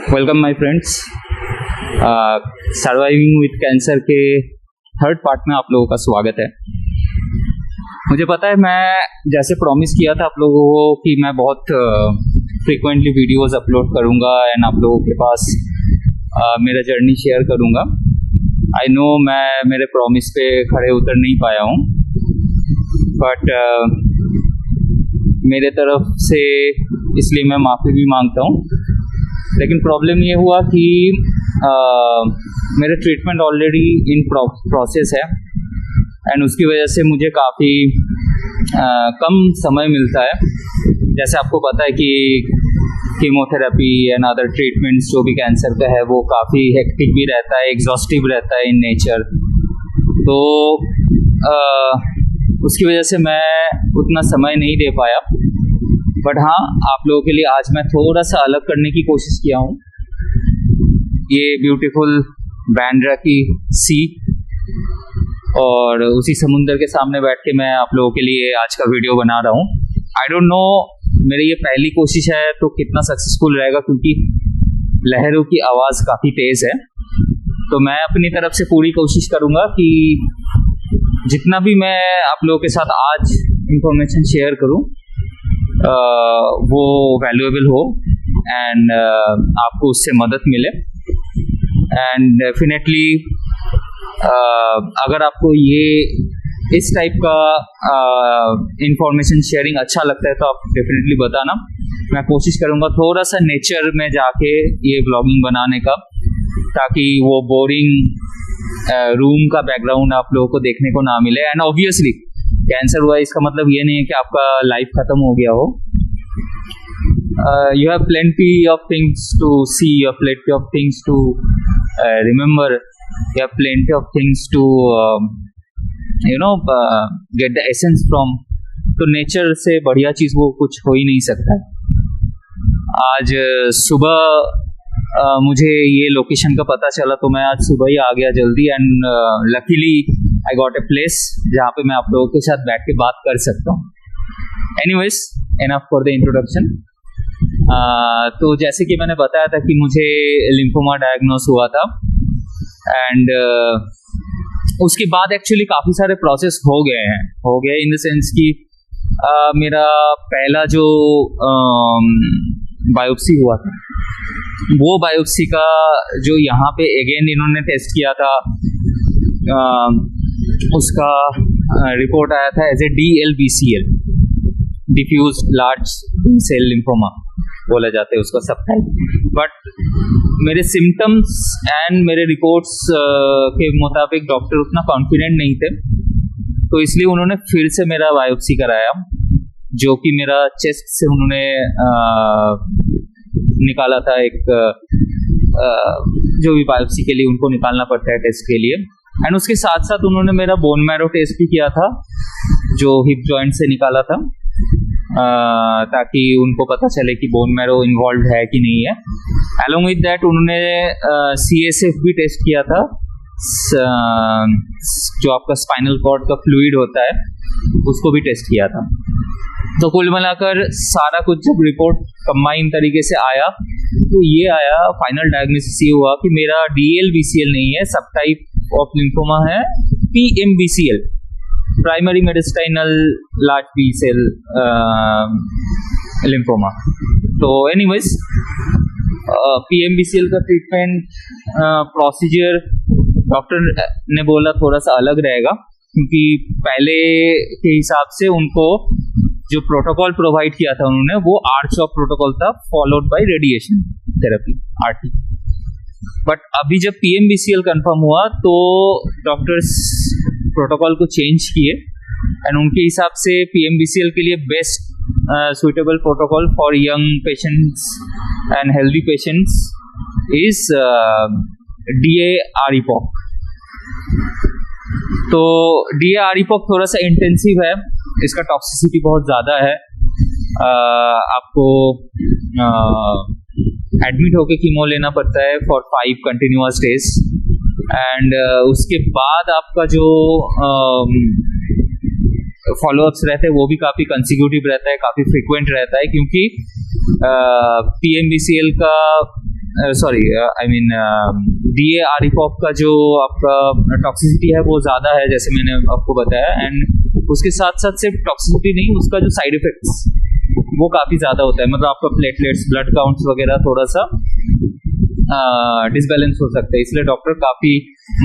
Welcome my friends. Surviving with cancer के third part में आप लोगों का स्वागत है। मुझे पता है, मैं जैसे प्रॉमिस किया था आप लोगों को कि मैं बहुत फ्रीक्वेंटली वीडियोस अपलोड करूंगा एंड आप लोगों के पास मेरा जर्नी शेयर करूंगा। आई नो मैं मेरे प्रॉमिस पे खड़े उतर नहीं पाया हूँ, बट मेरे तरफ से इसलिए मैं माफ़ी भी मांगता हूँ। लेकिन प्रॉब्लम ये हुआ कि मेरे ट्रीटमेंट ऑलरेडी इन प्रोसेस है एंड उसकी वजह से मुझे काफ़ी कम समय मिलता है। जैसे आपको पता है कि कीमोथेरेपी एंड अदर ट्रीटमेंट्स जो भी कैंसर का है वो काफ़ी हेक्टिक भी रहता है, एग्जॉस्टिव रहता है इन नेचर। तो उसकी वजह से मैं उतना समय नहीं दे पाया। बट हाँ, आप लोगों के लिए आज मैं थोड़ा सा अलग करने की कोशिश किया हूँ। ये ब्यूटीफुल बांद्रा की सी और उसी समुंदर के सामने बैठ के मैं आप लोगों के लिए आज का वीडियो बना रहा हूँ। आई डोंट नो मेरी ये पहली कोशिश है तो कितना सक्सेसफुल रहेगा, क्योंकि लहरों की आवाज़ काफ़ी तेज़ है। तो मैं अपनी तरफ से पूरी कोशिश करूँगा कि जितना भी मैं आप लोगों के साथ आज इंफॉर्मेशन शेयर करूँ वो वैल्यूएबल हो एंड आपको उससे मदद मिले। एंड डेफिनेटली अगर आपको ये इस टाइप का इंफॉर्मेशन शेयरिंग अच्छा लगता है तो आप डेफिनेटली बताना। मैं कोशिश करूँगा थोड़ा सा नेचर में जाके ये ब्लॉगिंग बनाने का, ताकि वो बोरिंग रूम का बैकग्राउंड आप लोगों को देखने को ना मिले। एंड ऑब्वियसली कैंसर हुआ इसका मतलब ये नहीं है कि आपका लाइफ खत्म हो गया हो। You have plenty of things to see, you have plenty of things to remember, you have plenty of things to get the essence from. तो नेचर से बढ़िया चीज़ वो कुछ हो ही नहीं सकता है। आज सुबह मुझे ये लोकेशन का पता चला तो मैं आज सुबह ही आ गया जल्दी and luckily I got a place जहाँ पे मैं आप लोगों के साथ बैठ के बात कर सकता हूँ। Anyways, enough for the introduction. तो जैसे कि मैंने बताया था कि मुझे लिम्फोमा डायग्नोस हुआ था एंड उसके बाद एक्चुअली काफ़ी सारे प्रोसेस हो गए इन द सेंस कि मेरा पहला जो बायोप्सी हुआ था वो बायोप्सी का जो यहाँ पे अगेन इन्होंने टेस्ट किया था उसका रिपोर्ट आया था as a DLBCL, diffuse large cell lymphoma बोला जाता है उसका सब टाइप। बट मेरे सिम्टम्स एंड मेरे रिपोर्ट्स के मुताबिक डॉक्टर उतना कॉन्फिडेंट नहीं थे, तो इसलिए उन्होंने फिर से मेरा बायोप्सी कराया, जो कि मेरा चेस्ट से उन्होंने निकाला था। एक जो भी बायोप्सी के लिए उनको निकालना पड़ता है टेस्ट के लिए। एंड उसके साथ साथ उन्होंने मेरा बोन मैरो टेस्ट भी किया था, जो हिप जॉइंट से निकाला था, ताकि उनको पता चले कि बोन मैरो इन्वॉल्व है कि नहीं है। अलोंग विद दैट उन्होंने CSF भी टेस्ट किया था, जो आपका स्पाइनल कॉर्ड का फ्लूइड होता है उसको भी टेस्ट किया था। तो कुल मिलाकर सारा कुछ जब रिपोर्ट कंबाइन तरीके से आया तो ये आया, फाइनल डायग्नोसिस ये हुआ कि मेरा DLBCL नहीं है, सब टाइप ऑफ लिम्फोमा है PMBCL, primary mediastinal large B cell lymphoma. तो एनीवेज PMBCL का ट्रीटमेंट प्रोसीजर डॉक्टर ने बोला थोड़ा सा अलग रहेगा, क्योंकि पहले के हिसाब से उनको जो प्रोटोकॉल प्रोवाइड किया था उन्होंने वो RCHOP प्रोटोकॉल था, followed by radiation therapy RT। But अभी जब PMBCL कंफर्म हुआ तो डॉक्टर्स प्रोटोकॉल को चेंज किए एंड उनके हिसाब से PMBCL के लिए best suitable protocol for young patients and healthy patients is DA-REPOC। तो DA-REPOC थोड़ा सा इंटेंसिव है, इसका टॉक्सिसिटी बहुत ज़्यादा है। आपको एडमिट होके कीमो लेना पड़ता है फॉर 5 कंटिन्यूअस डेज एंड उसके बाद आपका जो फॉलोअप्स रहते हैं वो भी काफ़ी कंसिक्यूटिव रहता है, काफ़ी फ्रिक्वेंट रहता है, क्योंकि PMBCL का सॉरी आई मीन DAREPOP का जो आपका टॉक्सिसिटी है वो ज़्यादा है, जैसे मैंने आपको बताया, एंड उसके साथ साथ सिर्फ टॉक्सिसिटी नहीं, उसका जो साइड इफेक्ट्स वो काफ़ी ज़्यादा होता है। मतलब आपका प्लेटलेट्स, ब्लड काउंट्स वगैरह थोड़ा सा डिसबैलेंस हो सकता है, इसलिए डॉक्टर काफ़ी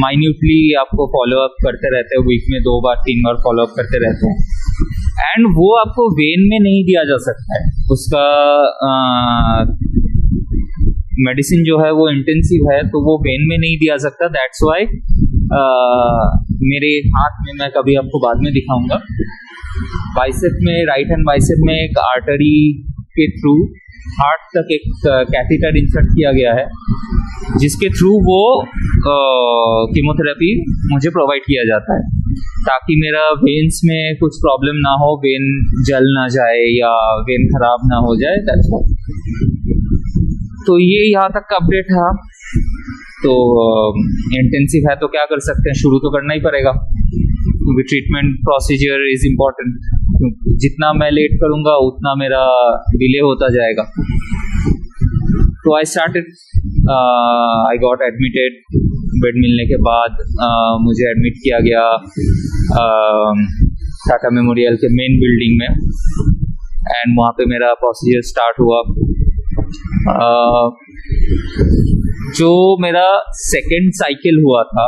माइन्यूटली आपको फॉलोअप करते रहते हैं, वीक में 2 बार 3 बार फॉलोअप करते रहते हैं। एंड वो आपको वेन में नहीं दिया जा सकता है, उसका मेडिसिन जो है वो इंटेंसिव है, तो वो वेन में नहीं दिया सकता। दैट्स वाई मेरे हाथ में, मैं कभी आपको बाद में दिखाऊंगा, बाइसेप में, राइट हैंड बाइसेप में एक आर्टरी के थ्रू हार्ट तक एक कैथेटर इंसर्ट किया गया है, जिसके थ्रू वो कीमोथेरेपी मुझे प्रोवाइड किया जाता है, ताकि मेरा वेन्स में कुछ प्रॉब्लम ना हो, वेन जल ना जाए या वेन खराब ना हो जाए। That's all. तो ये यहाँ तक का अपडेट था। तो इंटेंसिव है तो क्या कर सकते हैं, शुरू तो करना ही पड़ेगा, क्योंकि ट्रीटमेंट प्रोसीजर इज इम्पोर्टेंट। जितना मैं लेट करूँगा उतना मेरा डिले होता जाएगा। तो I started, I got admitted. Bed मिलने के बाद मुझे एडमिट किया गया टाटा मेमोरियल के मेन बिल्डिंग में, एंड वहाँ पे मेरा प्रोसीजर स्टार्ट हुआ। जो मेरा सेकेंड साइकिल हुआ था,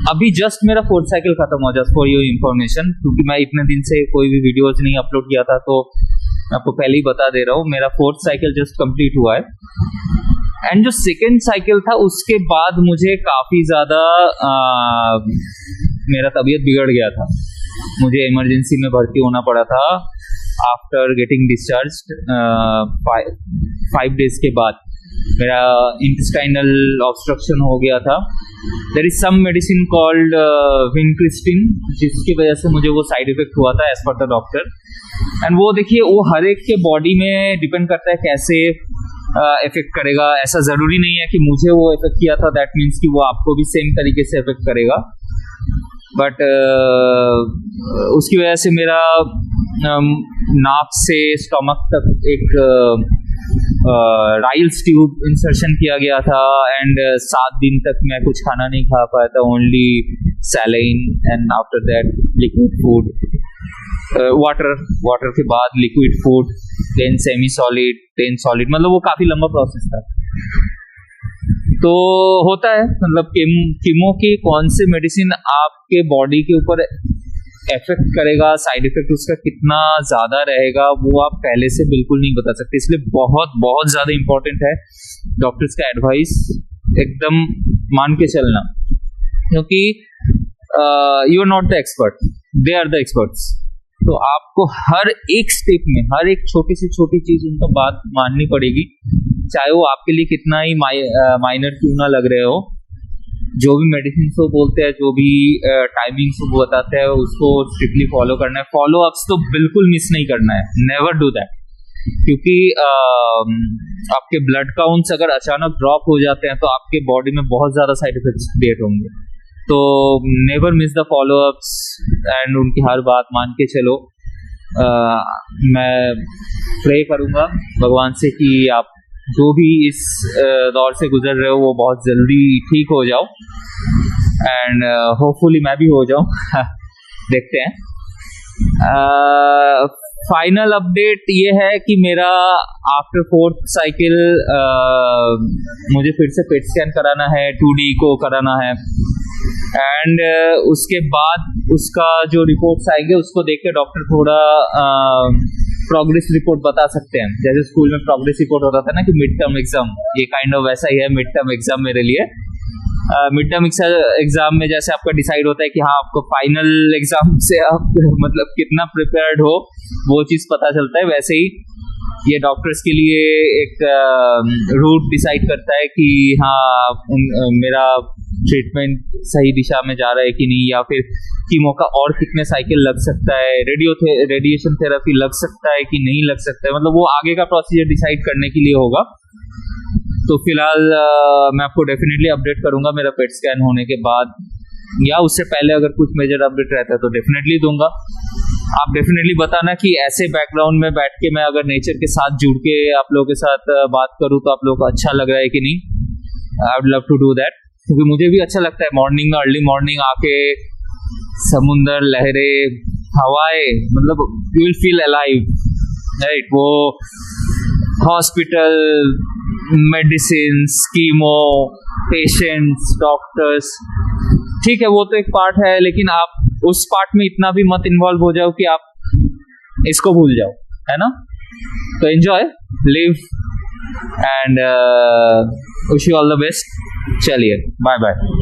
अभी जस्ट मेरा 4th साइकिल खत्म हुआ, जस्ट फॉर योर इन्फॉर्मेशन, क्योंकि मैं इतने दिन से कोई भी वीडियोज नहीं अपलोड किया था, तो मैं आपको पहले ही बता दे रहा हूँ, मेरा 4th साइकिल जस्ट कंप्लीट हुआ है। एंड जो सेकेंड साइकिल था उसके बाद मुझे काफ़ी ज़्यादा मेरा तबीयत बिगड़ गया था, मुझे इमरजेंसी में भर्ती होना पड़ा था आफ्टर गेटिंग डिस्चार्ज 5 डेज के बाद। मेरा इंटेस्टाइनल ऑब्स्ट्रक्शन हो गया था। There is some medicine called vincristine, जिसकी वजह से मुझे वो साइड इफेक्ट हुआ था as per the doctor. And वो देखिए, वो हर एक के बॉडी में डिपेंड करता है कैसे इफेक्ट करेगा। ऐसा ज़रूरी नहीं है कि मुझे वो इफेक्ट किया था दैट मीन्स कि वो आपको भी सेम तरीके से इफेक्ट करेगा, बट उसकी वजह से मेरा नाक से स्टमक तक एक राइल्स ट्यूब इंसर्शन किया गया था, एंड 7 दिन तक मैं कुछ खाना नहीं खा पाया था, only saline, and after that liquid food, water के बाद liquid food, then semi solid, then solid, मतलब वो काफ़ी लंबा प्रोसेस था। तो होता है, मतलब कीमो की कौन से मेडिसिन आपके बॉडी के ऊपर इफेक्ट करेगा, साइड इफेक्ट उसका कितना ज़्यादा रहेगा, वो आप पहले से बिल्कुल नहीं बता सकते। इसलिए बहुत बहुत ज़्यादा इम्पोर्टेंट है डॉक्टर्स का एडवाइस एकदम मान के चलना, क्योंकि you are not the expert, they are the experts. तो आपको हर एक स्टेप में, हर एक छोटी से छोटी चीज़ उनका बात माननी पड़ेगी, चाहे वो आपके लिए कितना ही माइनर क्यों ना लग रहे हो। जो भी मेडिसिन वो बोलते हैं, जो भी टाइमिंग्स वो बताते हैं, उसको स्ट्रिक्टली फॉलो करना है। फॉलो अप्स तो बिल्कुल मिस नहीं करना है, नेवर डू दैट, क्योंकि आपके ब्लड काउंट्स अगर अचानक ड्रॉप हो जाते हैं तो आपके बॉडी में बहुत ज़्यादा साइड इफेक्ट्स क्रिएट होंगे। तो never miss the follow ups, and उनकी हर बात मान के चलो। मैं प्रे करूँगा भगवान से कि आप जो भी इस दौर से गुजर रहे हो वो बहुत जल्दी ठीक हो जाओ, एंड होपफुली मैं भी हो जाऊँ देखते हैं। फाइनल अपडेट ये है कि मेरा आफ्टर 4th साइकिल मुझे फिर से पेट स्कैन कराना है, 2D को कराना है, एंड उसके बाद उसका जो रिपोर्ट्स आएंगे उसको देख के डॉक्टर थोड़ा प्रोग्रेस रिपोर्ट बता सकते हैं। जैसे स्कूल में प्रोग्रेस रिपोर्ट होता था ना कि मिड टर्म एग्जाम, ये काइंड ऑफ वैसा ही है मिड टर्म एग्जाम मेरे लिए। मिड टर्म एग्जाम में जैसे आपका डिसाइड होता है कि हाँ आपको फाइनल एग्जाम से आप मतलब कितना प्रिपेयर्ड हो, वो चीज़ पता चलता है, वैसे ही ये डॉक्टर्स के लिए एक रूट डिसाइड करता है कि हाँ मेरा ट्रीटमेंट सही दिशा में जा रहा है कि नहीं, या फिर कीमो का और कितने साइकिल लग सकता है, रेडिएशन थेरेपी लग सकता है कि नहीं लग सकता है, मतलब वो आगे का प्रोसीजर डिसाइड करने के लिए होगा। तो फिलहाल मैं आपको डेफिनेटली अपडेट करूंगा मेरा पेट स्कैन होने के बाद, या उससे पहले अगर कुछ मेजर अपडेट रहता है तो डेफिनेटली दूंगा। आप डेफिनेटली बताना कि ऐसे बैकग्राउंड में बैठ के मैं अगर नेचर के साथ जुड़ के आप लोगों के साथ बात करूं तो आप लोगों को अच्छा लग रहा है कि नहीं। I would love to do that, क्योंकि मुझे भी अच्छा लगता है मॉर्निंग में, अर्ली मॉर्निंग आके समुंदर, लहरें, हवाएं, मतलब you will feel alive, right. वो hospital, medicine, chemo, patients, doctors, ठीक है वो तो एक पार्ट है, लेकिन आप उस पार्ट में इतना भी मत इन्वॉल्व हो जाओ कि आप इसको भूल जाओ, है ना। तो enjoy, live and wish you all the best. चलिए बाय बाय।